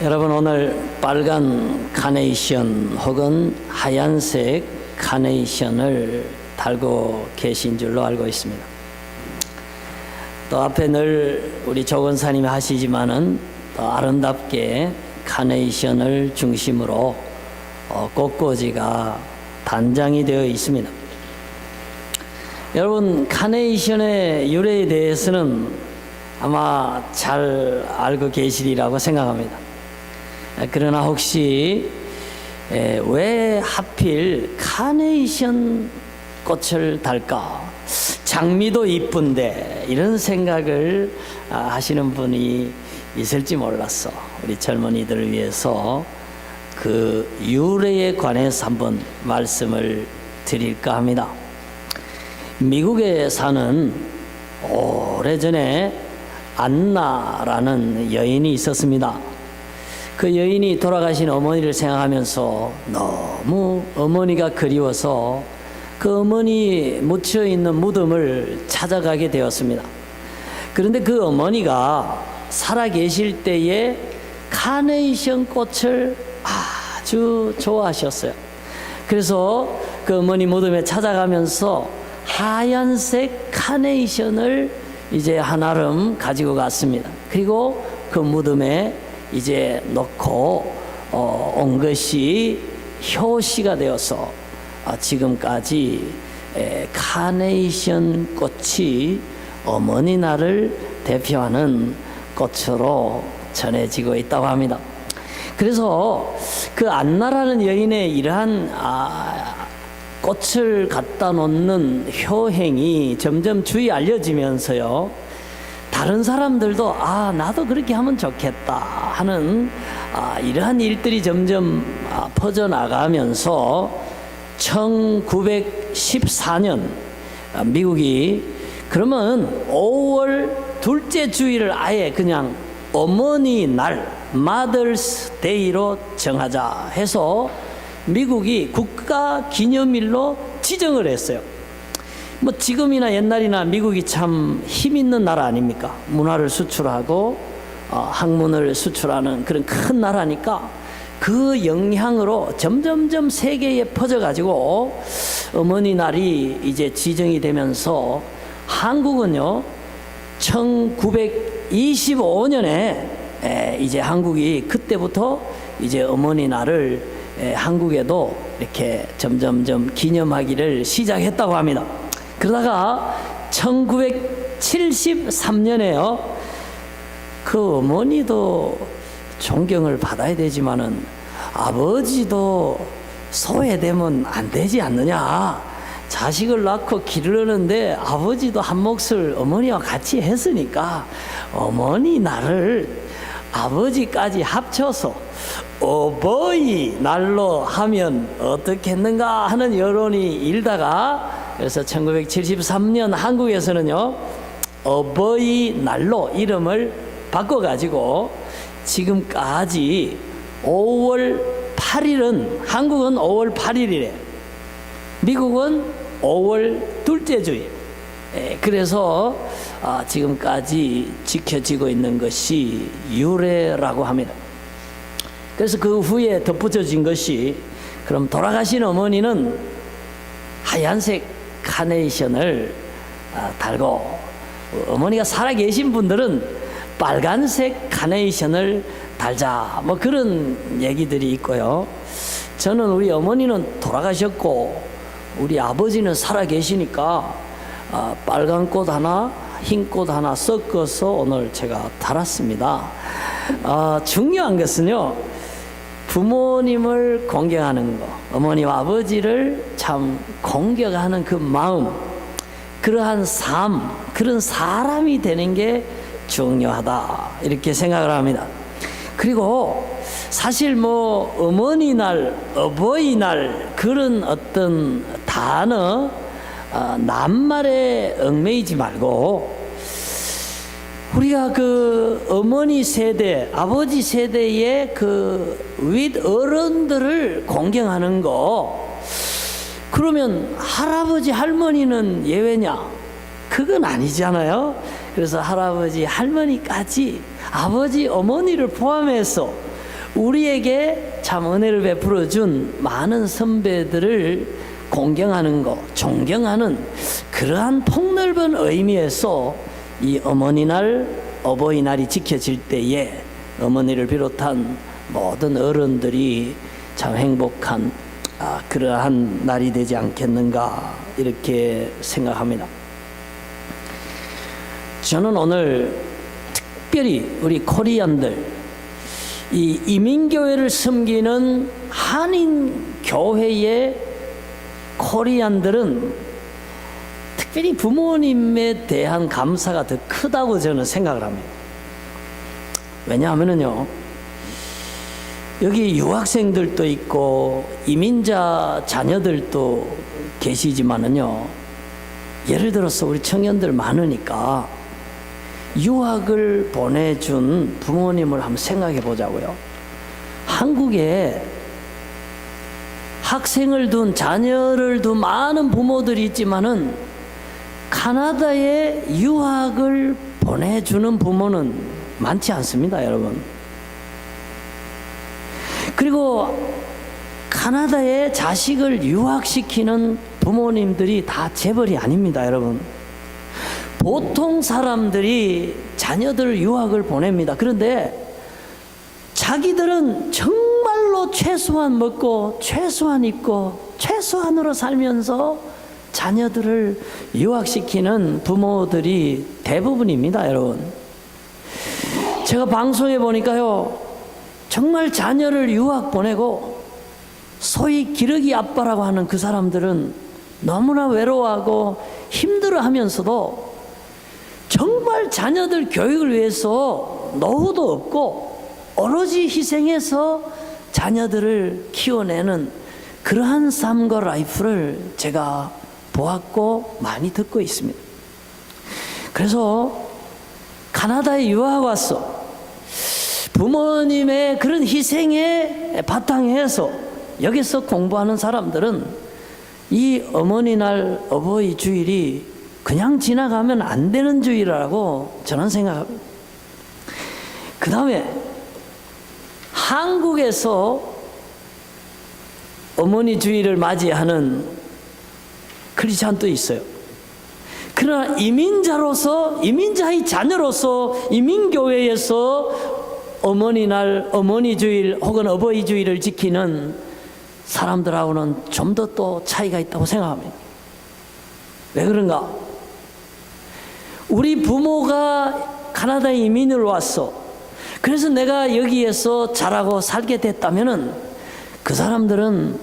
여러분, 오늘 빨간 카네이션 혹은 하얀색 카네이션을 달고 계신 줄로 알고 있습니다. 또 앞에 늘 우리 조건사님이 하시지만은 더 아름답게 카네이션을 중심으로 꽃꽂이가 단장이 되어 있습니다. 여러분, 카네이션의 유래에 대해서는 아마 잘 알고 계시리라고 생각합니다. 그러나 혹시 왜 하필 카네이션 꽃을 달까? 장미도 이쁜데, 이런 생각을 하시는 분이 있을지 몰랐어. 우리 젊은이들을 위해서 그 유래에 관해서 한번 말씀을 드릴까 합니다. 미국에 사는 오래전에 안나라는 여인이 있었습니다. 그 여인이 돌아가신 어머니를 생각하면서 너무 어머니가 그리워서 그 어머니 묻혀 있는 무덤을 찾아가게 되었습니다. 그런데 그 어머니가 살아 계실 때에 카네이션 꽃을 아주 좋아하셨어요. 그래서 그 어머니 무덤에 찾아가면서 하얀색 카네이션을 이제 하나름 가지고 갔습니다. 그리고 그 무덤에 이제 놓고 온 것이 효시가 되어서 지금까지 카네이션 꽃이 어머니 날을 대표하는 꽃으로 전해지고 있다고 합니다. 그래서 그 안나라는 여인의 이러한 꽃을 갖다 놓는 효행이 점점 주위에 알려지면서요, 다른 사람들도 나도 그렇게 하면 좋겠다 하는 이러한 일들이 점점 퍼져나가면서 1914년 미국이 그러면 5월 둘째 주일을 아예 그냥 어머니 날 Mother's Day로 정하자 해서 미국이 국가 기념일로 지정을 했어요. 뭐 지금이나 옛날이나 미국이 참 힘있는 나라 아닙니까? 문화를 수출하고 학문을 수출하는 그런 큰 나라니까 그 영향으로 점점점 세계에 퍼져가지고 어머니 날이 이제 지정이 되면서 한국은요 1925년에 이제 한국이 그때부터 이제 어머니 날을 한국에도 이렇게 점점점 기념하기를 시작했다고 합니다. 그러다가 1973년에요 그 어머니도 존경을 받아야 되지만은 아버지도 소외되면 안 되지 않느냐. 자식을 낳고 기르는데 아버지도 한 몫을 어머니와 같이 했으니까 어머니 날을 아버지까지 합쳐서 어버이 날로 하면 어떻겠는가 하는 여론이 일다가, 그래서 1973년 한국에서는요 어버이 날로 이름을 바꿔가지고 지금까지 5월 8일은 한국은 5월 8일이래. 미국은 5월 둘째 주일. 그래서 지금까지 지켜지고 있는 것이 유래라고 합니다. 그래서 그 후에 덧붙여진 것이, 그럼 돌아가신 어머니는 하얀색 카네이션을 달고 어머니가 살아계신 분들은 빨간색 카네이션을 달자, 뭐 그런 얘기들이 있고요. 저는 우리 어머니는 돌아가셨고 우리 아버지는 살아계시니까 빨간 꽃 하나 흰 꽃 하나 섞어서 오늘 제가 달았습니다. 중요한 것은요, 부모님을 공경하는 것, 어머니와 아버지를 참 공경하는 그 마음, 그러한 삶, 그런 사람이 되는 게 중요하다 이렇게 생각을 합니다. 그리고 사실 뭐 어머니 날, 어버이 날 그런 어떤 단어 낱말에 얽매이지 말고 우리가 그 어머니 세대, 아버지 세대의 그 윗 어른들을 공경하는 거, 그러면 할아버지 할머니는 예외냐? 그건 아니잖아요. 그래서 할아버지 할머니까지 아버지 어머니를 포함해서 우리에게 참 은혜를 베풀어 준 많은 선배들을 공경하는 것, 존경하는 그러한 폭넓은 의미에서 이 어머니날, 어버이날이 지켜질 때에 어머니를 비롯한 모든 어른들이 참 행복한 그러한 날이 되지 않겠는가 이렇게 생각합니다. 저는 오늘 특별히 우리 코리안들, 이 이민교회를 섬기는 한인교회의 코리안들은 특별히 부모님에 대한 감사가 더 크다고 저는 생각을 합니다. 왜냐하면요, 여기 유학생들도 있고 이민자 자녀들도 계시지만은요, 예를 들어서 우리 청년들 많으니까 유학을 보내준 부모님을 한번 생각해 보자고요. 한국에 학생을 둔, 자녀를 둔 많은 부모들이 있지만은 카나다에 유학을 보내주는 부모는 많지 않습니다, 여러분. 그리고 카나다에 자식을 유학시키는 부모님들이 다 재벌이 아닙니다, 여러분. 보통 사람들이 자녀들 유학을 보냅니다. 그런데 자기들은 정말로 최소한 먹고 최소한 입고 최소한으로 살면서 자녀들을 유학시키는 부모들이 대부분입니다, 여러분. 제가 방송에 보니까요, 정말 자녀를 유학 보내고 소위 기러기 아빠라고 하는 그 사람들은 너무나 외로워하고 힘들어하면서도 정말 자녀들 교육을 위해서 노후도 없고 오로지 희생해서 자녀들을 키워내는 그러한 삶과 라이프를 제가 보았고 많이 듣고 있습니다. 그래서 카나다에 유학 왔어. 부모님의 그런 희생에 바탕에서 여기서 공부하는 사람들은 이 어머니날, 어버이 주일이 그냥 지나가면 안 되는 주일이라고 저는 생각합니다. 그 다음에 한국에서 어머니 주일을 맞이하는 크리스찬도 있어요. 그러나 이민자로서, 이민자의 자녀로서 이민교회에서 어머니날, 어머니 주일 혹은 어버이 주일을 지키는 사람들하고는 좀 더 또 차이가 있다고 생각합니다. 왜 그런가? 우리 부모가 카나다에 이민을 왔어. 그래서 내가 여기에서 자라고 살게 됐다면은 그 사람들은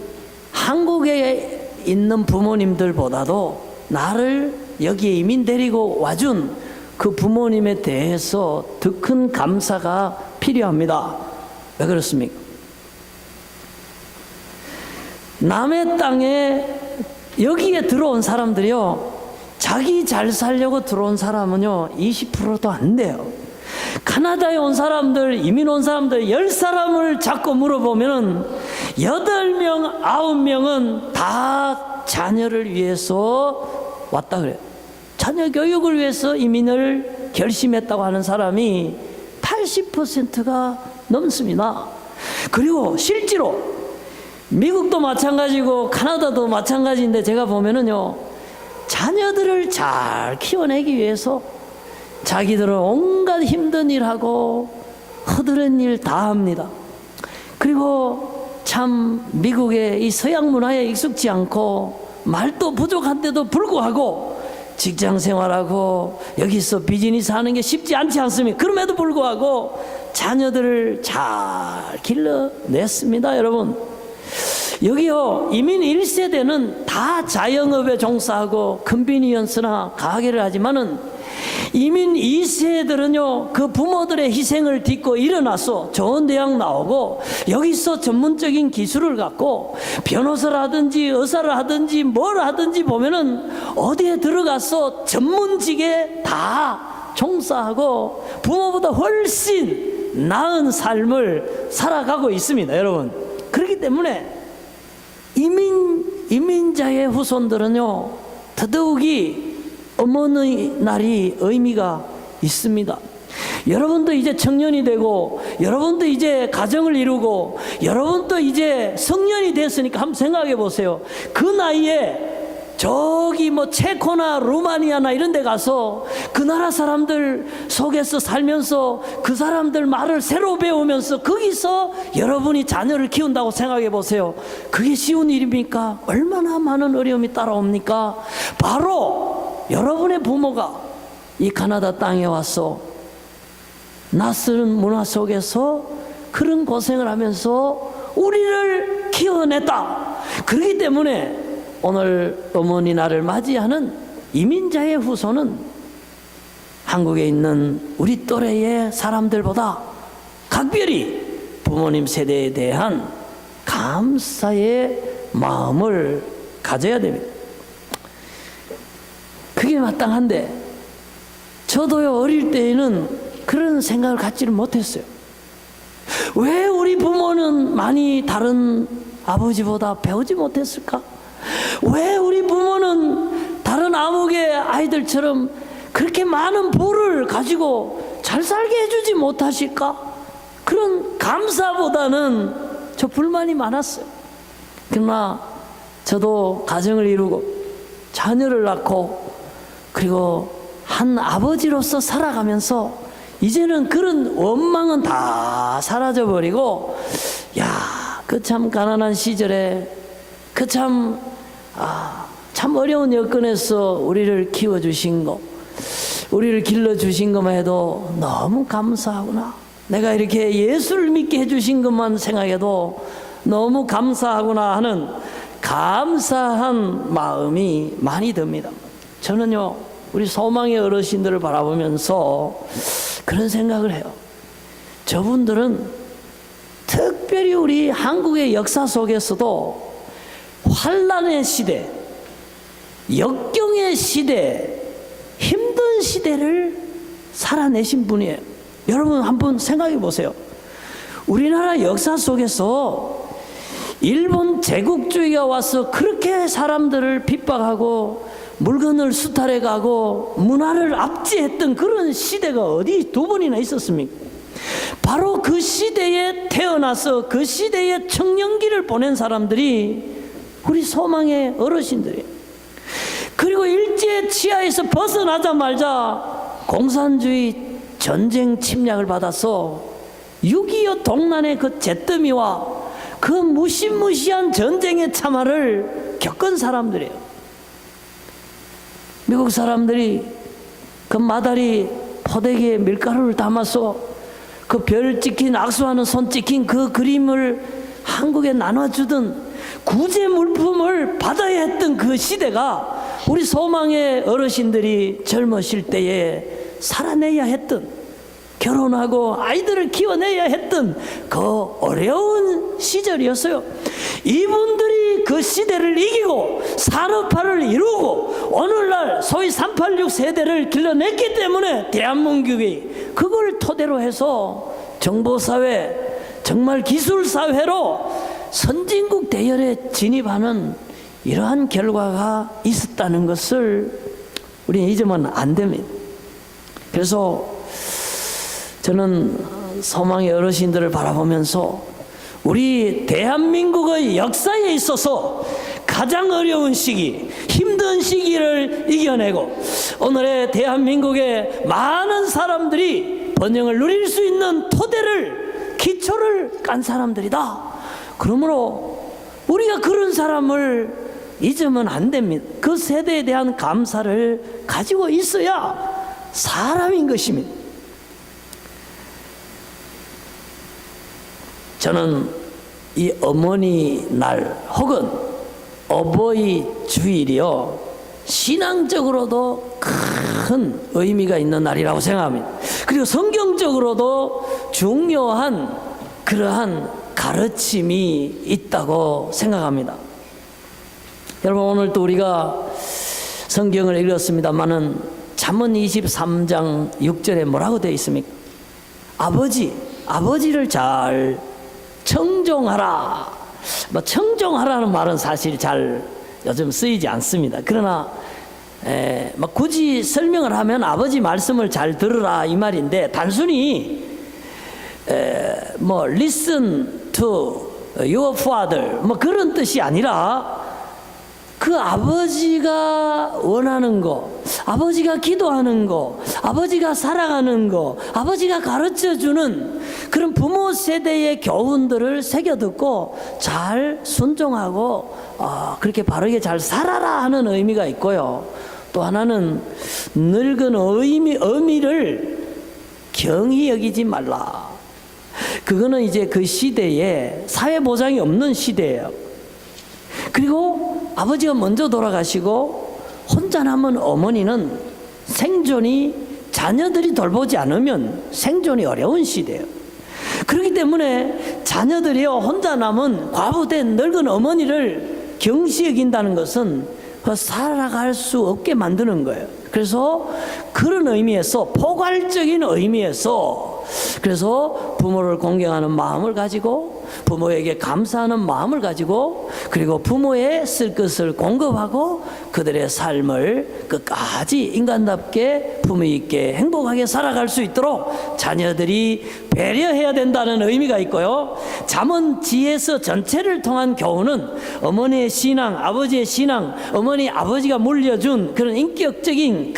한국에 있는 부모님들보다도 나를 여기에 이민 데리고 와준 그 부모님에 대해서 더 큰 감사가 필요합니다. 왜 그렇습니까? 남의 땅에 여기에 들어온 사람들이요, 자기 잘 살려고 들어온 사람은요 20%도 안 돼요. 카나다에 온 사람들, 이민 온 사람들 10사람을 자꾸 물어보면은 8명, 9명은 다 자녀를 위해서 왔다 그래요. 자녀 교육을 위해서 이민을 결심했다고 하는 사람이 80%가 넘습니다. 그리고 실제로 미국도 마찬가지고 카나다도 마찬가지인데 제가 보면은요, 자녀들을 잘 키워내기 위해서 자기들은 온갖 힘든 일하고 허드렛 일 다 합니다. 그리고 참 미국의 이 서양 문화에 익숙지 않고 말도 부족한데도 불구하고 직장 생활하고 여기서 비즈니스 하는 게 쉽지 않지 않습니까? 그럼에도 불구하고 자녀들을 잘 길러냈습니다, 여러분. 여기요, 이민 1세대는 다 자영업에 종사하고 컨비니언스나 가게를 하지만은 이민 2세들은요 그 부모들의 희생을 딛고 일어나서 좋은 대학 나오고 여기서 전문적인 기술을 갖고 변호사라든지 의사를 하든지 뭘 하든지 보면은 어디에 들어가서 전문직에 다 종사하고 부모보다 훨씬 나은 삶을 살아가고 있습니다, 여러분. 그렇기 때문에 이민자의 후손들은요 더더욱이 어머니 날이 의미가 있습니다. 여러분도 이제 청년이 되고, 여러분도 이제 가정을 이루고, 여러분도 이제 성년이 됐으니까 한번 생각해 보세요. 그 나이에 저기 뭐 체코나 루마니아나 이런 데 가서 그 나라 사람들 속에서 살면서 그 사람들 말을 새로 배우면서 거기서 여러분이 자녀를 키운다고 생각해 보세요. 그게 쉬운 일입니까? 얼마나 많은 어려움이 따라옵니까? 바로 여러분의 부모가 이 가나다 땅에 와서 낯선 문화 속에서 그런 고생을 하면서 우리를 키워냈다. 그렇기 때문에 오늘 어머니날을 맞이하는 이민자의 후손은 한국에 있는 우리 또래의 사람들보다 각별히 부모님 세대에 대한 감사의 마음을 가져야 됩니다. 그게 마땅한데 저도요, 어릴 때에는 그런 생각을 갖지를 못했어요. 왜 우리 부모는 많이 다른 아버지보다 배우지 못했을까? 왜 우리 부모는 다른 아무개 아이들처럼 그렇게 많은 부를 가지고 잘 살게 해주지 못하실까? 그런 감사보다는 저 불만이 많았어요. 그러나 저도 가정을 이루고 자녀를 낳고 그리고 한 아버지로서 살아가면서 이제는 그런 원망은 다 사라져버리고, 야, 그 참 가난한 시절에 그 참 어려운 여건에서 우리를 키워주신 거, 우리를 길러주신 것만 해도 너무 감사하구나. 내가 이렇게 예수를 믿게 해주신 것만 생각해도 너무 감사하구나 하는 감사한 마음이 많이 듭니다. 저는요, 우리 소망의 어르신들을 바라보면서 그런 생각을 해요. 저분들은 특별히 우리 한국의 역사 속에서도 환란의 시대, 역경의 시대, 힘든 시대를 살아내신 분이에요. 여러분 한번 생각해 보세요. 우리나라 역사 속에서 일본 제국주의가 와서 그렇게 사람들을 핍박하고 물건을 수탈해 가고 문화를 압제했던 그런 시대가 어디 두 번이나 있었습니까? 바로 그 시대에 태어나서 그 시대의 청년기를 보낸 사람들이 우리 소망의 어르신들이에요. 그리고 일제 치하에서 벗어나자마자 공산주의 전쟁 침략을 받아서 6.25 동란의 그 잿더미와 그 무시무시한 전쟁의 참화를 겪은 사람들이에요. 미국 사람들이 그 마다리 포대기에 밀가루를 담아서 그 별 찍힌, 악수하는 손 찍힌 그 그림을 한국에 나눠주던 구제 물품을 받아야 했던 그 시대가 우리 소망의 어르신들이 젊으실 때에 살아내야 했던, 결혼하고 아이들을 키워내야 했던 그 어려운 시절이었어요. 이분들이 그 시대를 이기고 산업화를 이루고 오늘날 소위 386 세대를 길러냈기 때문에 대한민국이 그걸 토대로 해서 정보사회, 정말 기술사회로 선진국 대열에 진입하는 이러한 결과가 있었다는 것을 우리는 잊으면 안 됩니다. 그래서 저는 소망의 어르신들을 바라보면서 우리 대한민국의 역사에 있어서 가장 어려운 시기, 힘든 시기를 이겨내고 오늘의 대한민국의 많은 사람들이 번영을 누릴 수 있는 토대를, 기초를 깐 사람들이다. 그러므로 우리가 그런 사람을 잊으면 안 됩니다. 그 세대에 대한 감사를 가지고 있어야 사람인 것입니다. 저는 이 어머니 날 혹은 어버이 주일이요, 신앙적으로도 큰 의미가 있는 날이라고 생각합니다. 그리고 성경적으로도 중요한 그러한 가르침이 있다고 생각합니다. 여러분, 오늘 또 우리가 성경을 읽었습니다마는 잠언 23장 6절에 뭐라고 되어 있습니까? 아버지를 잘 청종하라. 청종하라는 말은 사실 잘 요즘 쓰이지 않습니다. 그러나 막 굳이 설명을 하면 아버지 말씀을 잘 들으라 이 말인데, 단순히 뭐 listen to your father 뭐 그런 뜻이 아니라 그 아버지가 원하는 거, 아버지가 기도하는 거, 아버지가 살아가는 거, 아버지가 가르쳐주는 그런 부모 세대의 교훈들을 새겨듣고 잘 순종하고 그렇게 바르게 잘 살아라 하는 의미가 있고요. 또 하나는 늙은 어미를 경히 여기지 말라. 그거는 이제 그 시대에 사회보장이 없는 시대예요. 그리고 아버지가 먼저 돌아가시고 혼자 남은 어머니는 생존이, 자녀들이 돌보지 않으면 생존이 어려운 시대예요. 그렇기 때문에 자녀들이요, 혼자 남은 과부된 늙은 어머니를 경시 여긴다는 것은 살아갈 수 없게 만드는 거예요. 그래서 그런 의미에서, 포괄적인 의미에서, 그래서 부모를 공경하는 마음을 가지고, 부모에게 감사하는 마음을 가지고, 그리고 부모의 쓸 것을 공급하고 그들의 삶을 끝까지 인간답게 품위 있게 행복하게 살아갈 수 있도록 자녀들이 배려해야 된다는 의미가 있고요. 잠언지에서 전체를 통한 교훈은 어머니의 신앙, 아버지의 신앙, 어머니 아버지가 물려준 그런 인격적인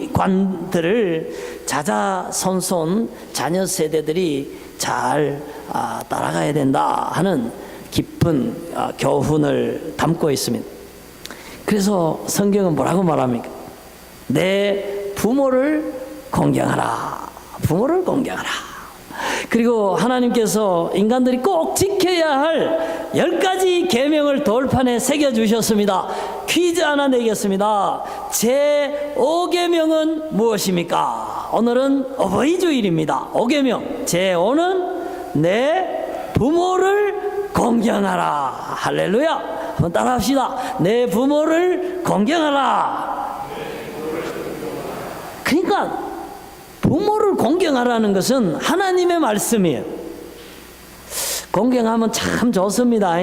가치관들을 자자손손 자녀 세대들이 잘 따라가야 된다 하는 깊은 교훈을 담고 있습니다. 그래서 성경은 뭐라고 말합니까? 내 부모를 공경하라. 부모를 공경하라. 그리고 하나님께서 인간들이 꼭 지켜야 할 10가지 계명을 돌판에 새겨주셨습니다. 퀴즈 하나 내겠습니다. 제 5계명은 무엇입니까? 오늘은 어버이 주일입니다. 5계명 제 5는 내 부모를 공경하라. 할렐루야. 한번 따라 합시다. 내 부모를 공경하라. 그러니까 부모를 공경하라는 것은 하나님의 말씀이에요. 공경하면 참 좋습니다.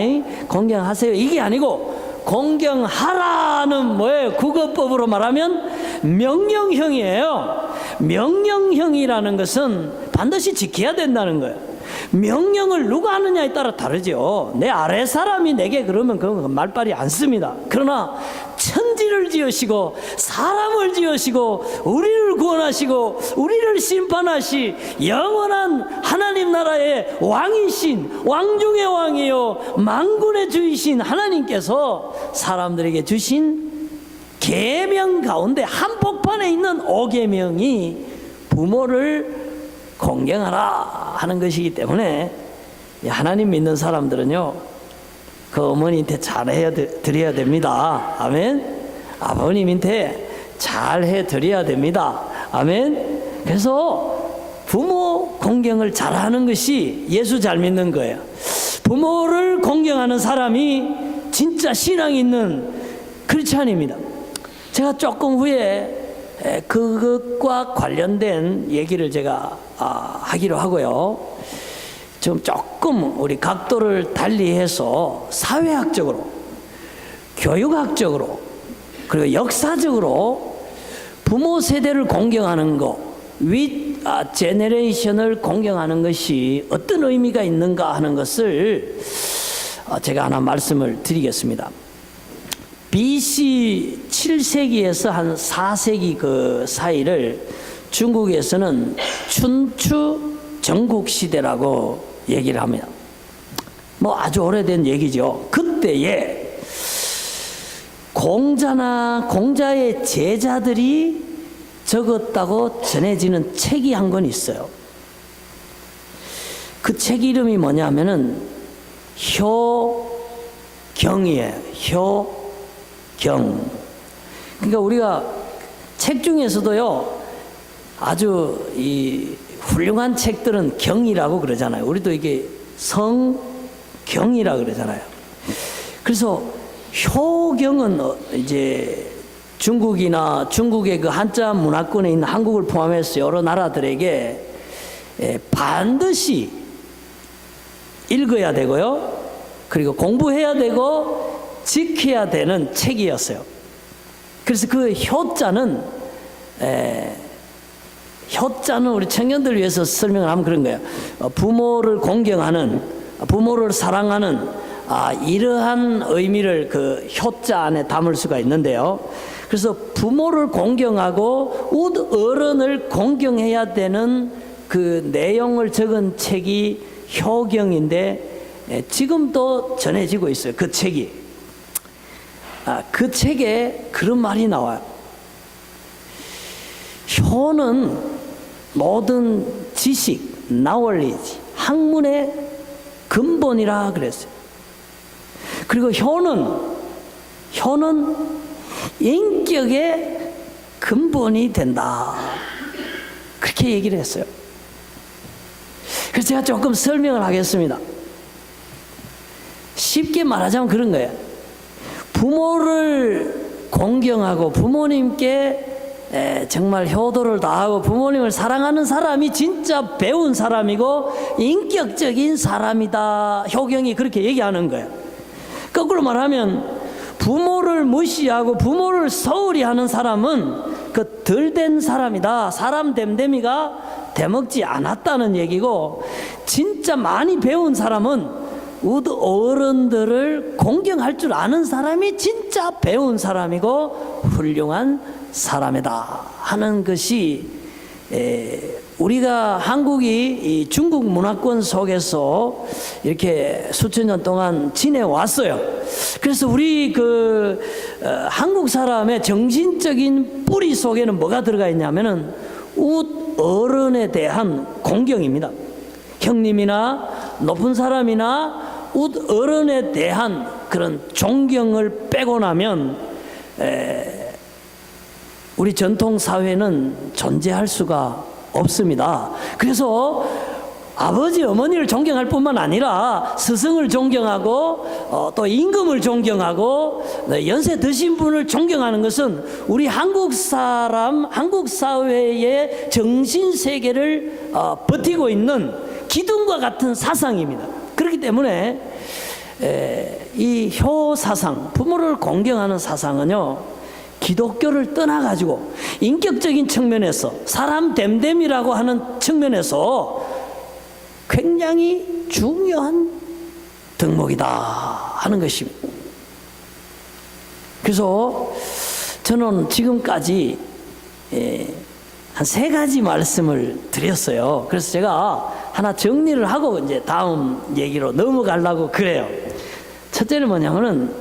공경하세요. 이게 아니고 공경하라는 뭐예요? 국어법으로 말하면 명령형이에요. 명령형이라는 것은 반드시 지켜야 된다는 거예요. 명령을 누가 하느냐에 따라 다르죠. 내 아래 사람이 내게 그러면 그건 말빨이 안 씁니다. 그러나 천지를 지으시고 사람을 지으시고 우리를 구원하시고 우리를 심판하시 영원한 하나님 나라의 왕이신, 왕중의 왕이요 만군의 주이신 하나님께서 사람들에게 주신 계명 가운데 한복판에 있는 5계명이 부모를 공경하라 하는 것이기 때문에 하나님 믿는 사람들은요, 그 어머니한테 잘해 드려야 됩니다. 아멘. 아버님한테 잘해 드려야 됩니다. 아멘. 그래서 부모 공경을 잘하는 것이 예수 잘 믿는 거예요. 부모를 공경하는 사람이 진짜 신앙 있는 크리스찬입니다. 제가 조금 후에 그것과 관련된 얘기를 제가 하기로 하고요. 좀 조금 우리 각도를 달리해서 사회학적으로, 교육학적으로, 그리고 역사적으로 부모 세대를 공경하는 것, 윗 제네레이션을 공경하는 것이 어떤 의미가 있는가 하는 것을 제가 하나 말씀을 드리겠습니다. BC 7세기에서 한 4세기 그 사이를 중국에서는 춘추 전국시대라고 얘기를 합니다. 뭐 아주 오래된 얘기죠. 그때에 공자의 제자들이 적었다고 전해지는 책이 한 권 있어요. 그 책 이름이 뭐냐면은 효경이에요. 효경. 그러니까 우리가 책 중에서도요, 아주 이 훌륭한 책들은 경이라고 그러잖아요. 우리도 이게 성경이라고 그러잖아요. 그래서 효경은 이제 중국이나 중국의 그 한자 문화권에 있는 한국을 포함해서 여러 나라들에게 반드시 읽어야 되고요, 그리고 공부해야 되고 지켜야 되는 책이었어요. 그래서 그 효자는 우리 청년들 위해서 설명을 하면 그런 거예요. 부모를 공경하는, 부모를 사랑하는 이러한 의미를 그 효자 안에 담을 수가 있는데요. 그래서 부모를 공경하고 어른을 공경해야 되는 그 내용을 적은 책이 효경인데 지금도 전해지고 있어요. 그 책이. 그 책에 그런 말이 나와요. 효는 모든 지식, knowledge, 학문의 근본이라 그랬어요. 그리고 효는 인격의 근본이 된다. 그렇게 얘기를 했어요. 그래서 제가 조금 설명을 하겠습니다. 쉽게 말하자면 그런 거예요. 부모를 공경하고 부모님께 정말 효도를 다하고 부모님을 사랑하는 사람이 진짜 배운 사람이고 인격적인 사람이다. 효경이 그렇게 얘기하는 거예요. 거꾸로 말하면 부모를 무시하고 부모를 소홀히 하는 사람은 그 덜된 사람이다. 사람 됨됨이가 되먹지 않았다는 얘기고, 진짜 많이 배운 사람은 어른들을 공경할 줄 아는 사람이 진짜 배운 사람이고 훌륭한 사람이다 하는 것이, 우리가 한국이 이 중국 문화권 속에서 이렇게 수천 년 동안 지내왔어요. 그래서 우리 한국 사람의 정신적인 뿌리 속에는 뭐가 들어가 있냐면은 어른에 대한 공경입니다. 형님이나 높은 사람이나 어른에 대한 그런 존경을 빼고 나면 우리 전통 사회는 존재할 수가 없습니다. 그래서 아버지 어머니를 존경할 뿐만 아니라 스승을 존경하고 또 임금을 존경하고 연세 드신 분을 존경하는 것은 우리 한국 사회의 정신 세계를 버티고 있는 기둥과 같은 사상입니다. 그렇기 때문에 이 효 사상, 부모를 공경하는 사상은요, 기독교를 떠나가지고 인격적인 측면에서 사람 됨됨이라고 하는 측면에서 굉장히 중요한 덕목이다 하는 것입니다. 그래서 저는 지금까지 한 3가지 말씀을 드렸어요. 그래서 제가 하나 정리를 하고 이제 다음 얘기로 넘어가려고 그래요. 첫째는 뭐냐면은,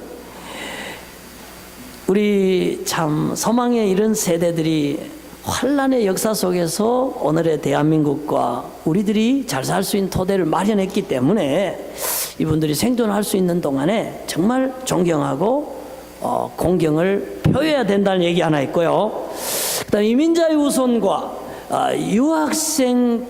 우리 참 소망의 이런 세대들이 환란의 역사 속에서 오늘의 대한민국과 우리들이 잘 살 수 있는 토대를 마련했기 때문에 이분들이 생존할 수 있는 동안에 정말 존경하고 공경을 표해야 된다는 얘기 하나 있고요. 그다음에 이민자의 우선과 유학생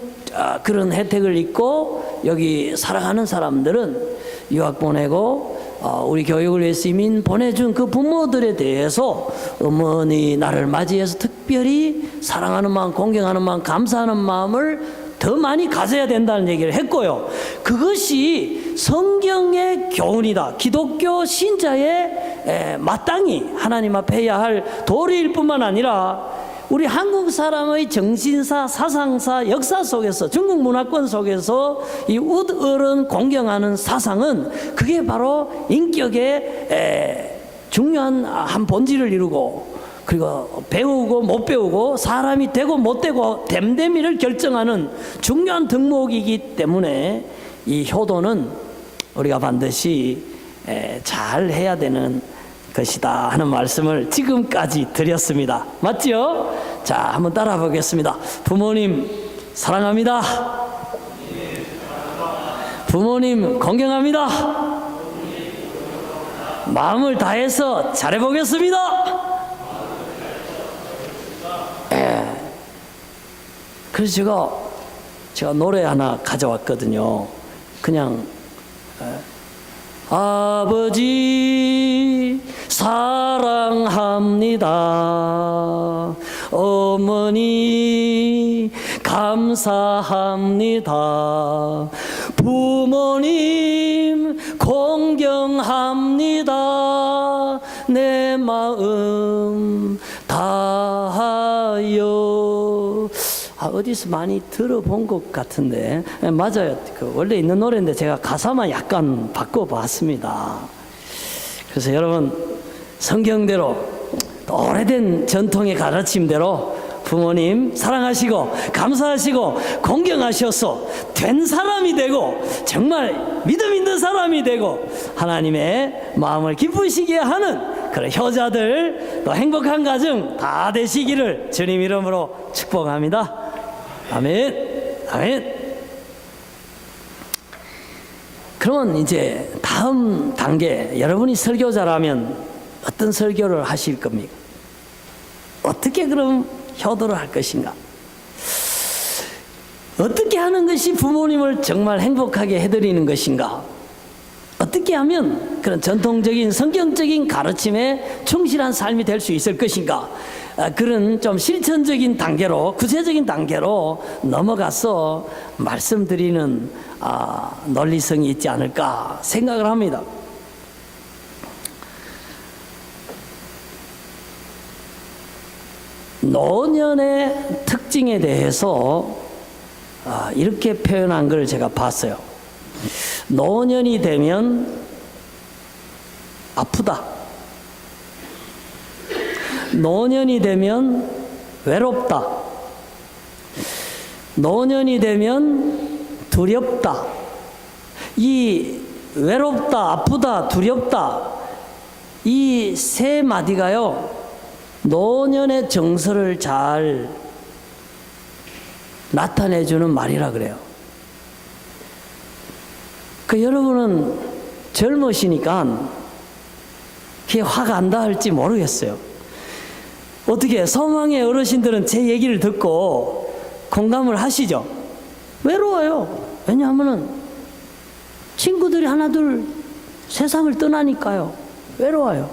그런 혜택을 입고 여기 살아가는 사람들은 유학 보내고 우리 교육을 위해서 이민 보내준 그 부모들에 대해서 어머니 나를 맞이해서 특별히 사랑하는 마음, 공경하는 마음, 감사하는 마음을 더 많이 가져야 된다는 얘기를 했고요. 그것이 성경의 교훈이다. 기독교 신자의 마땅히 하나님 앞에 해야 할 도리일 뿐만 아니라 우리 한국 사람의 정신사, 사상사, 역사 속에서, 중국 문화권 속에서 이 어른 공경하는 사상은 그게 바로 인격의 중요한 한 본질을 이루고, 그리고 배우고 못 배우고 사람이 되고 못 되고 됨됨이를 결정하는 중요한 덕목이기 때문에 이 효도는 우리가 반드시 잘 해야 되는 것이다 하는 말씀을 지금까지 드렸습니다. 맞죠? 자, 한번 따라 보겠습니다. 부모님 사랑합니다. 부모님 공경합니다. 마음을 다해서 잘해보겠습니다. 그래서 제가 노래 하나 가져왔거든요. 그냥 아버지 사랑합니다. 어머니 감사합니다. 부모님 공경합니다. 내 마음 어디서 많이 들어본 것 같은데, 맞아요. 원래 있는 노래인데 제가 가사만 약간 바꿔봤습니다. 그래서 여러분, 성경대로 오래된 전통의 가르침대로 부모님 사랑하시고 감사하시고 공경하셔서 된 사람이 되고 정말 믿음 있는 사람이 되고 하나님의 마음을 기쁘시게 하는 그런 효자들, 또 행복한 가정 다 되시기를 주님 이름으로 축복합니다. 아멘. 아멘. 그러면 이제 다음 단계, 여러분이 설교자라면 어떤 설교를 하실 겁니까? 어떻게 그럼 효도를 할 것인가? 어떻게 하는 것이 부모님을 정말 행복하게 해드리는 것인가? 어떻게 하면 그런 전통적인 성경적인 가르침에 충실한 삶이 될 수 있을 것인가? 그런 좀 실천적인 단계로, 구체적인 단계로 넘어가서 말씀드리는 논리성이 있지 않을까 생각을 합니다. 노년의 특징에 대해서 이렇게 표현한 걸 제가 봤어요. 노년이 되면 아프다. 노년이 되면 외롭다. 노년이 되면 두렵다. 이 외롭다, 아프다, 두렵다, 이 세 마디가요, 노년의 정서를 잘 나타내주는 말이라 그래요. 여러분은 젊으시니까 그게 화가 안 닿을지 모르겠어요. 어떻게 소망의 어르신들은 제 얘기를 듣고 공감을 하시죠? 외로워요. 왜냐하면 친구들이 하나둘 세상을 떠나니까요. 외로워요.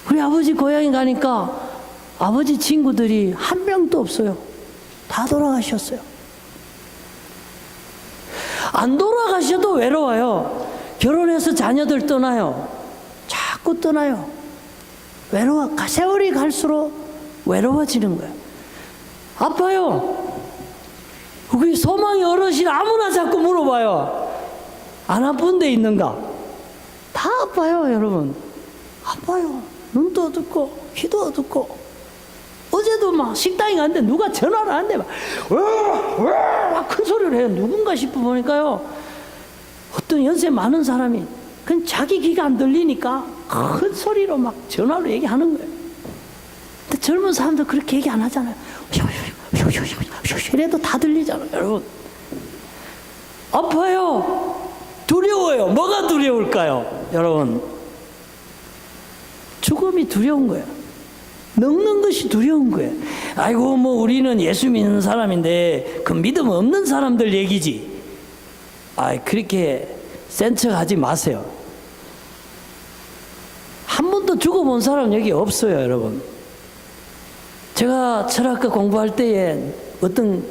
우리 아버지 고향에 가니까 아버지 친구들이 한 명도 없어요. 다 돌아가셨어요. 안 돌아가셔도 외로워요. 결혼해서 자녀들 떠나요. 자꾸 떠나요. 외로워. 세월이 갈수록 외로워지는 거예요. 아파요. 우리 소망의 어르신 아무나 자꾸 물어봐요. 안 아픈 데 있는가? 다 아파요, 여러분. 아파요. 눈도 어둡고 귀도 어둡고. 어제도 막 식당에 갔는데 누가 전화를 하는데 막 큰 소리를 해요. 누군가 싶어 보니까요, 어떤 연세 많은 사람이 그냥 자기 귀가 안 들리니까 큰 소리로 막 전화로 얘기하는 거예요. 근데 젊은 사람들 그렇게 얘기 안 하잖아요. 이래도 다 들리잖아요, 여러분. 아파요. 두려워요. 뭐가 두려울까요, 여러분? 죽음이 두려운 거예요. 늙는 것이 두려운 거예요. 아이고, 뭐 우리는 예수 믿는 사람인데 그 믿음 없는 사람들 얘기지. 그렇게 센 척 하지 마세요. 한 번도 죽어본 사람 여기 없어요, 여러분. 제가 철학과 공부할 때에 어떤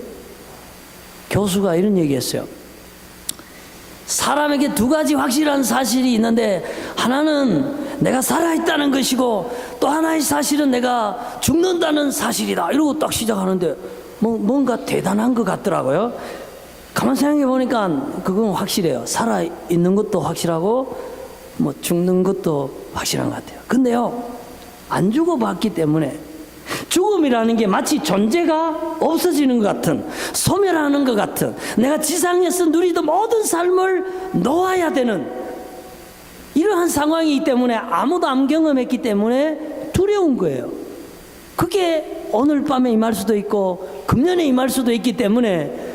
교수가 이런 얘기했어요. 사람에게 두 가지 확실한 사실이 있는데, 하나는 내가 살아있다는 것이고 또 하나의 사실은 내가 죽는다는 사실이다. 이러고 딱 시작하는데 뭔가 대단한 것 같더라고요. 가만 생각해 보니까 그건 확실해요. 살아있는 것도 확실하고 뭐 죽는 것도 확실한 것 같아요. 근데요, 안 죽어봤기 때문에 죽음이라는 게 마치 존재가 없어지는 것 같은, 소멸하는 것 같은, 내가 지상에서 누리던 모든 삶을 놓아야 되는 이러한 상황이기 때문에, 아무도 안 경험했기 때문에 두려운 거예요. 그게 오늘 밤에 임할 수도 있고 금년에 임할 수도 있기 때문에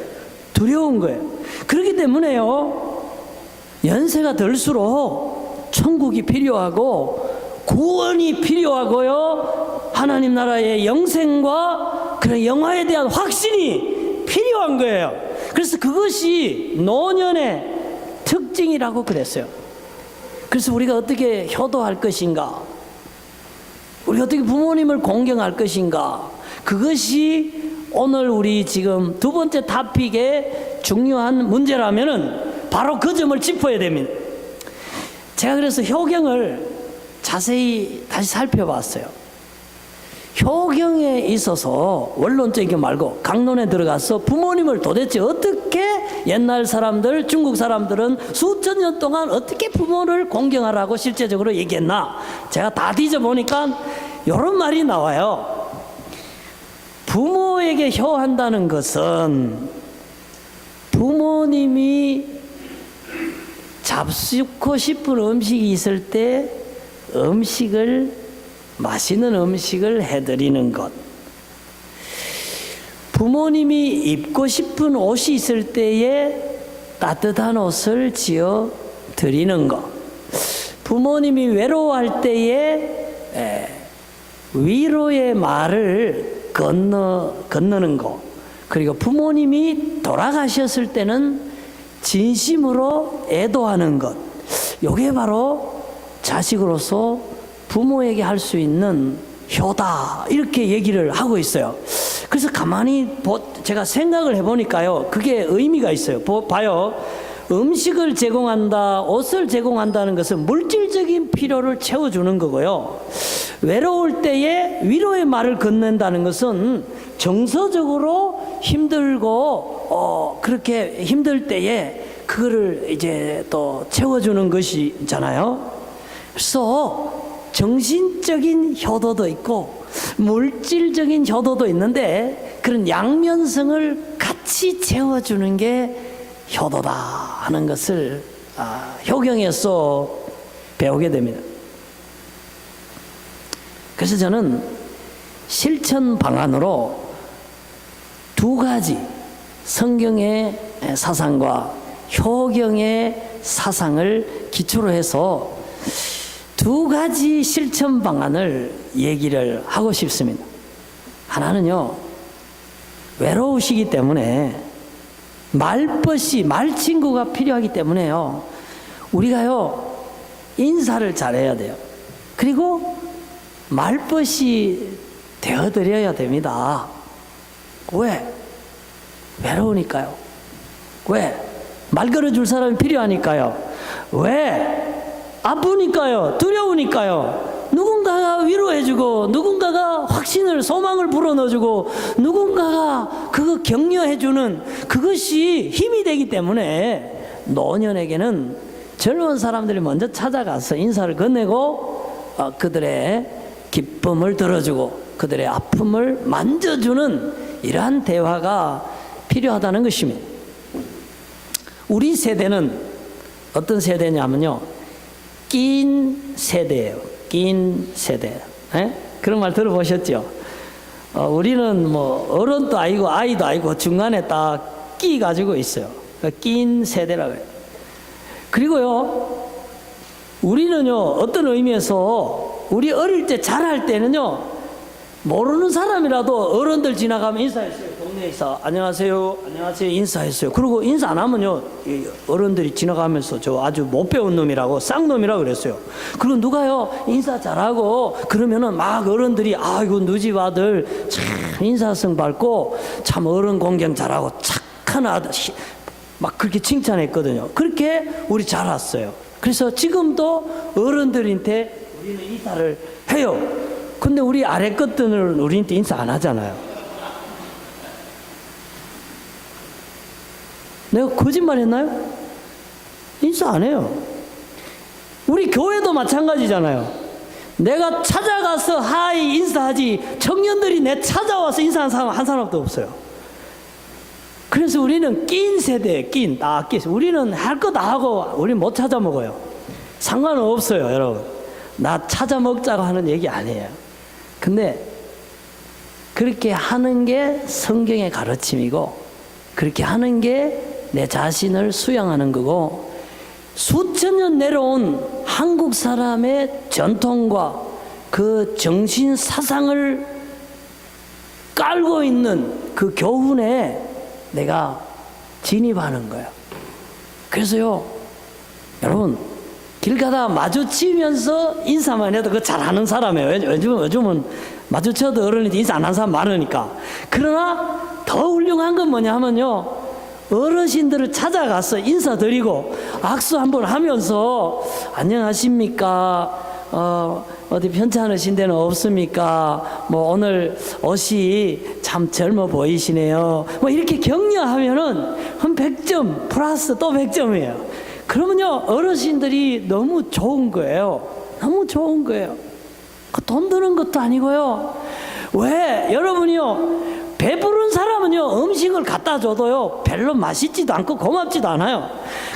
두려운 거예요. 그렇기 때문에요, 연세가 들수록 천국이 필요하고 구원이 필요하고요, 하나님 나라의 영생과 그런 영화에 대한 확신이 필요한 거예요. 그래서 그것이 노년의 특징이라고 그랬어요. 그래서 우리가 어떻게 효도할 것인가, 우리가 어떻게 부모님을 공경할 것인가, 그것이 오늘 우리 지금 두 번째 토픽의 중요한 문제라면은 바로 그 점을 짚어야 됩니다. 제가 그래서 효경을 자세히 다시 살펴봤어요. 효경에 있어서 원론적인 말고 강론에 들어가서 부모님을 도대체 어떻게 옛날 사람들, 중국 사람들은 수천 년 동안 어떻게 부모를 공경하라고 실제적으로 얘기했나? 제가 다 뒤져보니까 이런 말이 나와요. 부모에게 효한다는 것은 부모님이 잡수고 싶은 음식이 있을 때 맛있는 음식을 해드리는 것. 부모님이 입고 싶은 옷이 있을 때에 따뜻한 옷을 지어 드리는 것. 부모님이 외로워할 때에 위로의 말을 건너는 것. 그리고 부모님이 돌아가셨을 때는 진심으로 애도하는 것. 이게 바로 자식으로서 부모에게 할 수 있는 효다, 이렇게 얘기를 하고 있어요. 그래서 가만히 제가 생각을 해보니까요, 그게 의미가 있어요. 봐요. 음식을 제공한다, 옷을 제공한다는 것은 물질적인 필요를 채워주는 거고요. 외로울 때에 위로의 말을 건넨다는 것은 정서적으로 힘들고 그렇게 힘들 때에 그거를 이제 또 채워주는 것이잖아요. 그래서 정신적인 효도도 있고 물질적인 효도도 있는데 그런 양면성을 같이 채워주는 게 효도다 하는 것을 효경에서 배우게 됩니다. 그래서 저는 실천 방안으로 두 가지 성경의 사상과 효경의 사상을 기초로 해서 두 가지 실천 방안을 얘기를 하고 싶습니다. 하나는요, 외로우시기 때문에 말친구가 필요하기 때문에요, 우리가요 인사를 잘해야 돼요. 그리고 말벗이 되어드려야 됩니다. 왜? 외로우니까요. 왜? 말 걸어줄 사람이 필요하니까요. 왜? 아프니까요. 두려우니까요. 누군가가 위로해주고, 누군가가 확신을, 소망을 불어넣어주고, 누군가가 그거 격려해주는 그것이 힘이 되기 때문에 노년에게는 젊은 사람들이 먼저 찾아가서 인사를 건네고 그들의 기쁨을 들어주고 그들의 아픔을 만져주는 이러한 대화가 필요하다는 것입니다. 우리 세대는 어떤 세대냐면요, 낀 세대예요. 낀 세대. 그런 말 들어보셨죠? 우리는 뭐 어른도 아니고 아이도 아니고 중간에 딱 끼 가지고 있어요. 낀 세대라고 해요. 그리고요, 우리는요, 어떤 의미에서 우리 어릴 때 잘할 때는요, 모르는 사람이라도 어른들 지나가면 인사했어요. 동네에서 안녕하세요, 안녕하세요 인사했어요. 그리고 인사 안 하면요, 어른들이 지나가면서 저 아주 못 배운 놈이라고, 쌍놈이라고 그랬어요. 그리고 누가요 인사 잘하고 그러면은 막 어른들이 아이고 누집 아들 참 인사성 밝고 참 어른 공경 잘하고 착한 아들, 막 그렇게 칭찬했거든요. 그렇게 우리 자랐어요. 그래서 지금도 어른들한테 우리는 인사를 해요. 근데 우리 아래 것들은 우리한테 인사 안 하잖아요. 내가 거짓말 했나요? 인사 안 해요. 우리 교회도 마찬가지잖아요. 내가 찾아가서 하이 인사하지 청년들이 내 찾아와서 인사하는 사람 한 사람도 없어요. 그래서 우리는 낀 세대에 낀. 우리는 할 거 다 하고 우리는 못 찾아 먹어요. 상관은 없어요, 여러분. 나 찾아 먹자고 하는 얘기 아니에요. 근데 그렇게 하는 게 성경의 가르침이고 그렇게 하는 게 내 자신을 수양하는 거고, 수천 년 내려온 한국 사람의 전통과 그 정신 사상을 깔고 있는 그 교훈에 내가 진입하는 거예요. 그래서요, 여러분, 길 가다 마주치면서 인사만 해도 그거 잘하는 사람이에요. 요즘은 마주쳐도 어른한테 인사 안 하는 사람 많으니까. 그러나 더 훌륭한 건 뭐냐 하면요, 어르신들을 찾아가서 인사드리고 악수 한번 하면서 안녕하십니까, 어디 편찮으신 데는 없습니까? 뭐 오늘 옷이 참 젊어 보이시네요. 뭐 이렇게 격려하면은 한 100점 플러스 또 100점이에요. 그러면요, 어르신들이 너무 좋은 거예요. 너무 좋은 거예요. 돈 드는 것도 아니고요. 왜? 여러분이요, 배부른 사람은요, 음식을 갖다 줘도요, 별로 맛있지도 않고 고맙지도 않아요.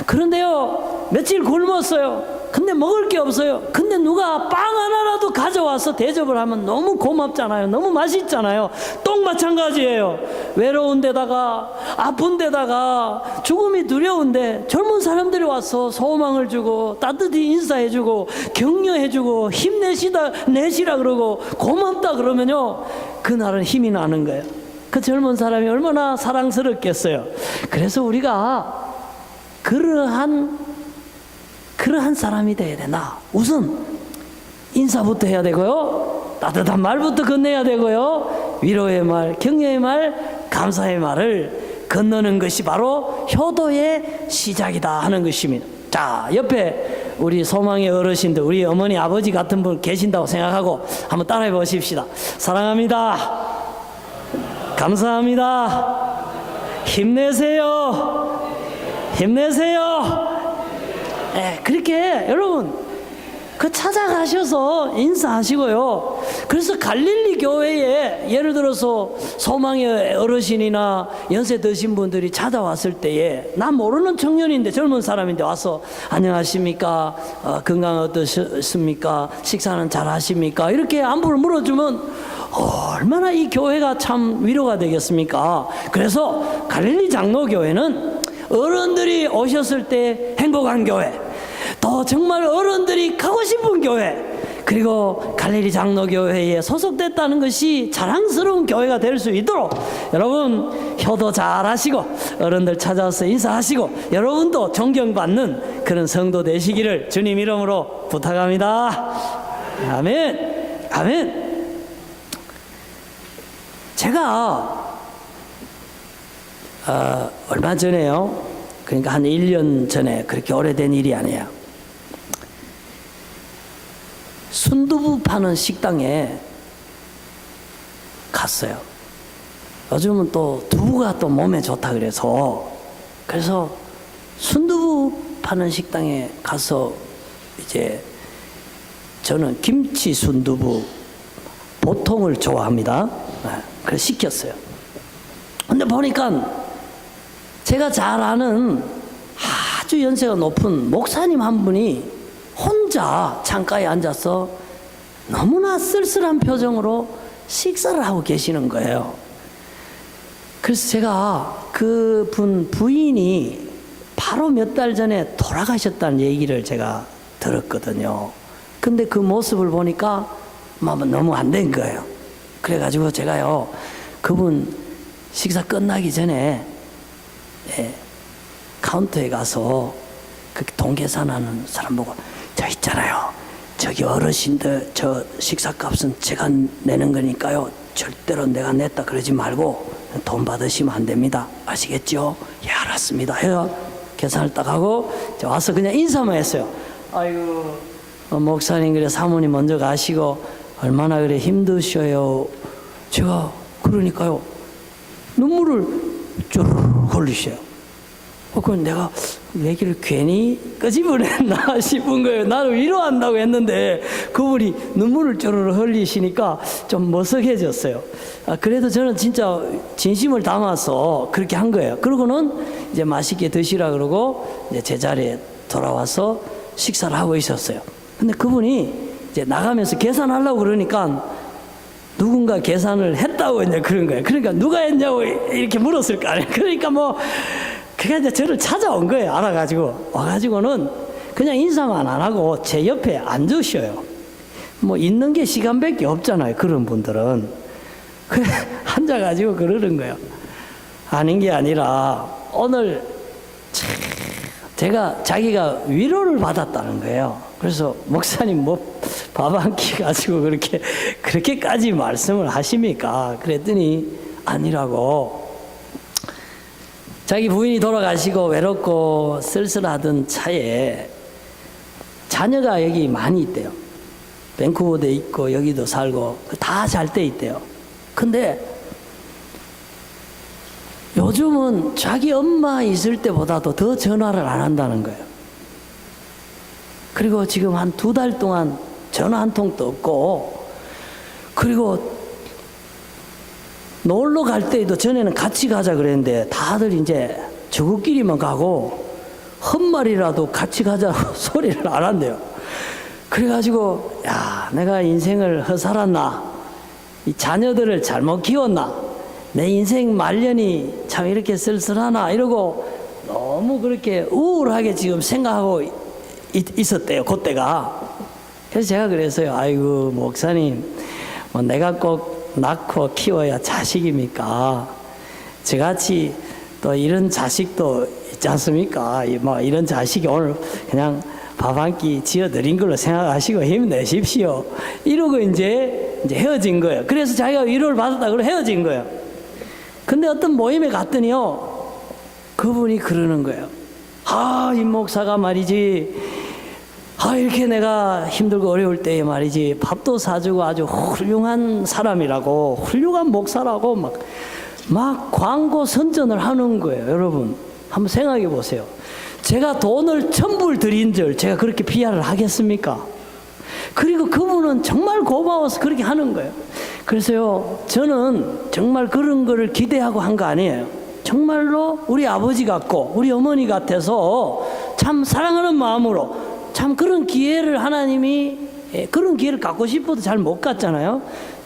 그런데요, 며칠 굶었어요. 근데 먹을 게 없어요. 근데 누가 빵 하나라도 가져와서 대접을 하면 너무 고맙잖아요. 너무 맛있잖아요. 똥 마찬가지예요. 외로운 데다가, 아픈 데다가, 죽음이 두려운데 젊은 사람들이 와서 소망을 주고 따뜻히 인사해주고 격려해주고 힘내시라 그러고 고맙다 그러면요, 그날은 힘이 나는 거예요. 그 젊은 사람이 얼마나 사랑스럽겠어요. 그래서 우리가 그러한 사람이 돼야 되나? 우선 인사부터 해야 되고요, 따뜻한 말부터 건네야 되고요, 위로의 말, 격려의 말, 감사의 말을 건너는 것이 바로 효도의 시작이다 하는 것입니다. 자, 옆에 우리 소망의 어르신들, 우리 어머니 아버지 같은 분 계신다고 생각하고 한번 따라해 보십시다. 사랑합니다. 감사합니다. 힘내세요. 힘내세요. 네, 그렇게 여러분 그 찾아가셔서 인사하시고요. 그래서 갈릴리 교회에 예를 들어서 소망의 어르신이나 연세 드신 분들이 찾아왔을 때에 나 모르는 청년인데 젊은 사람인데 와서 안녕하십니까, 건강 어떠십니까, 식사는 잘 하십니까, 이렇게 안부를 물어주면 얼마나 이 교회가 참 위로가 되겠습니까? 그래서 갈릴리 장로교회는 어른들이 오셨을 때 행복한 교회, 또 정말 어른들이 가고 싶은 교회, 그리고 갈릴리 장로교회에 소속됐다는 것이 자랑스러운 교회가 될 수 있도록 여러분 효도 잘 하시고 어른들 찾아서 인사하시고 여러분도 존경받는 그런 성도 되시기를 주님 이름으로 부탁합니다. 아멘. 아멘. 제가 얼마 전에요, 그러니까 한 1년 전에, 그렇게 오래된 일이 아니에요, 순두부 파는 식당에 갔어요. 요즘은 또 두부가 또 몸에 좋다 그래서 순두부 파는 식당에 가서 이제 저는 김치 순두부 보통을 좋아합니다. 그래서 시켰어요. 근데 보니까 제가 잘 아는 아주 연세가 높은 목사님 한 분이 혼자 창가에 앉아서 너무나 쓸쓸한 표정으로 식사를 하고 계시는 거예요. 그래서 제가 그분 부인이 바로 몇 달 전에 돌아가셨다는 얘기를 제가 들었거든요. 근데 그 모습을 보니까 너무 안 된 거예요. 그래가지고 제가요, 그분 식사 끝나기 전에 카운터에 가서 그 돈 계산하는 사람 보고, 저 있잖아요, 저기 어르신들 저 식사값은 제가 내는 거니까요, 절대로 내가 냈다 그러지 말고 돈 받으시면 안 됩니다. 아시겠죠? 예, 알았습니다 해서 계산을 딱 하고 와서 그냥 인사만 했어요. 아이고, 목사님, 그래 사모님 먼저 가시고 얼마나 그래 힘드셔요. 제가 그러니까요, 눈물을 쪼르르 흘리셔요. 그건 내가 얘기를 괜히 끄집어냈나 싶은 거예요. 나를 위로한다고 했는데 그분이 눈물을 쪼르르 흘리시니까 좀 머쓱해졌어요. 그래도 저는 진짜 진심을 담아서 그렇게 한 거예요. 그러고는 이제 맛있게 드시라 그러고 이제 제 자리에 돌아와서 식사를 하고 있었어요. 근데 그분이 이제 나가면서 계산하려고 그러니까 누군가 계산을 했다고 이제 그런 거예요. 그러니까 누가 했냐고 이렇게 물었을 거 아니에요. 그러니까 그게 이제 저를 찾아온 거예요. 알아가지고 와가지고는 그냥 인사만 안 하고 제 옆에 앉으셔요. 있는 게 시간밖에 없잖아요, 그런 분들은. 그래 앉아가지고 그러는 거예요. 아닌 게 아니라 오늘 제가 자기가 위로를 받았다는 거예요. 그래서 목사님 밥 한 끼 가지고 그렇게까지 말씀을 하십니까? 그랬더니 아니라고. 자기 부인이 돌아가시고 외롭고 쓸쓸하던 차에 자녀가 여기 많이 있대요. 밴쿠버도 있고 여기도 살고 다 잘 때 있대요. 근데 요즘은 자기 엄마 있을 때보다도 더 전화를 안 한다는 거예요. 그리고 지금 한 2달 동안 전화 한 통도 없고, 그리고 놀러 갈 때에도 전에는 같이 가자 그랬는데 다들 이제 저것끼리만 가고 헛말이라도 같이 가자고 소리를 안 한대요. 그래가지고 야, 내가 인생을 허살았나, 이 자녀들을 잘못 키웠나, 내 인생 말년이 참 이렇게 쓸쓸하나 이러고 너무 그렇게 우울하게 지금 생각하고 있었대요, 그때가. 그래서 제가 그랬어요. 아이고 목사님, 뭐 내가 꼭 낳고 키워야 자식입니까? 저같이 또 이런 자식도 있지 않습니까? 뭐 이런 자식이 오늘 그냥 밥 한 끼 지어드린 걸로 생각하시고 힘내십시오. 이러고 이제 헤어진 거예요. 그래서 자기가 위로를 받았다 그러고 헤어진 거예요. 근데 어떤 모임에 갔더니요, 그분이 그러는 거예요. 아, 임 목사가 말이지, 아, 이렇게 내가 힘들고 어려울 때에 말이지 밥도 사주고 아주 훌륭한 사람이라고, 훌륭한 목사라고 막 광고 선전을 하는 거예요. 여러분 한번 생각해 보세요. 제가 돈을 1000불 드린 줄 제가 그렇게 PR을 하겠습니까? 그리고 그분은 정말 고마워서 그렇게 하는 거예요. 그래서요, 저는 정말 그런 거를 기대하고 한 거 아니에요. 정말로 우리 아버지 같고 우리 어머니 같아서 참 사랑하는 마음으로 참 그런 기회를 하나님이, 그런 기회를 갖고 싶어도 잘 못 갖잖아요.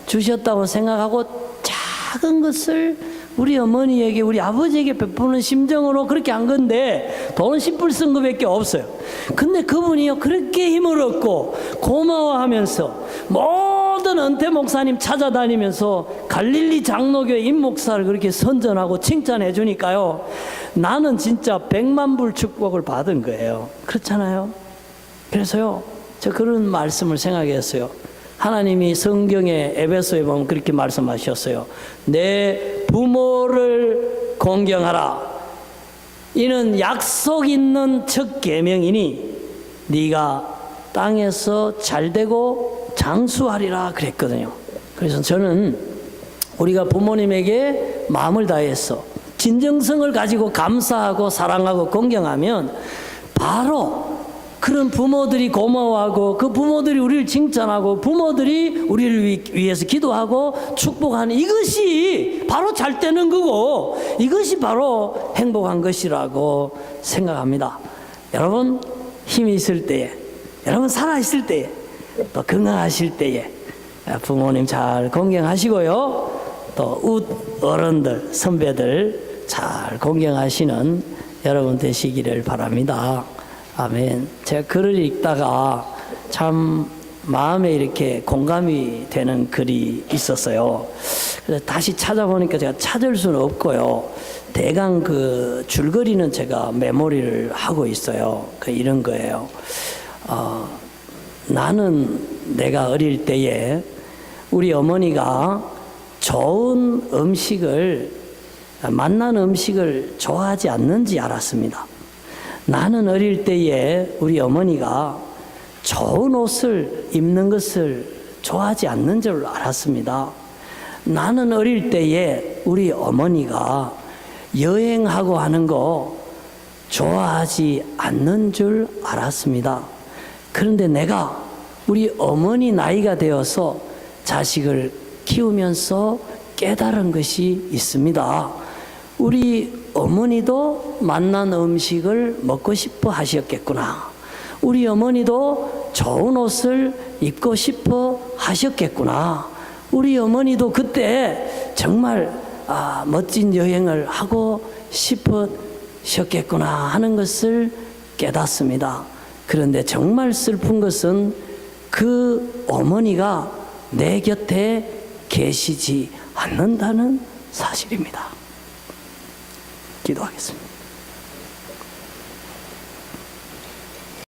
주셨다고 생각하고 작은 것을 우리 어머니에게, 우리 아버지에게 베푸는 심정으로 그렇게 한 건데 돈 10불 쓴 거밖에 없어요. 근데 그분이요, 그렇게 힘을 얻고 고마워하면서 모든 은퇴 목사님 찾아다니면서 갈릴리 장로교회 임 목사를 그렇게 선전하고 칭찬해 주니까요, 나는 진짜 100만 불 축복을 받은 거예요. 그렇잖아요. 그래서요, 저 그런 말씀을 생각했어요. 하나님이 성경에 에베소에 보면 그렇게 말씀하셨어요. 내 부모를 공경하라. 이는 약속 있는 첫 계명이니 네가 땅에서 잘되고 장수하리라 그랬거든요. 그래서 저는 우리가 부모님에게 마음을 다해서 진정성을 가지고 감사하고 사랑하고 공경하면 바로 그런 부모들이 고마워하고 그 부모들이 우리를 칭찬하고 부모들이 우리를 위해서 기도하고 축복하는, 이것이 바로 잘 되는 거고 이것이 바로 행복한 것이라고 생각합니다. 여러분 힘이 있을 때에, 여러분 살아있을 때에, 또 건강하실 때에 부모님 잘 공경하시고요, 또 웃 어른들 선배들 잘 공경하시는 여러분 되시기를 바랍니다. 아멘. 제가 글을 읽다가 참 마음에 이렇게 공감이 되는 글이 있었어요. 그래서 다시 찾아보니까 제가 찾을 수는 없고요, 대강 그 줄거리는 제가 메모리를 하고 있어요. 이런 거예요. 나는 내가 어릴 때에 우리 어머니가 좋은 음식을, 맛난 음식을 좋아하지 않는지 알았습니다. 나는 어릴 때에 우리 어머니가 좋은 옷을 입는 것을 좋아하지 않는 줄 알았습니다. 나는 어릴 때에 우리 어머니가 여행하고 하는 거 좋아하지 않는 줄 알았습니다. 그런데 내가 우리 어머니 나이가 되어서 자식을 키우면서 깨달은 것이 있습니다. 우리 어머니도 맛난 음식을 먹고 싶어 하셨겠구나. 우리 어머니도 좋은 옷을 입고 싶어 하셨겠구나. 우리 어머니도 그때 정말 멋진 여행을 하고 싶으셨겠구나 하는 것을 깨닫습니다. 그런데 정말 슬픈 것은 그 어머니가 내 곁에 계시지 않는다는 사실입니다. 기도하겠습니다.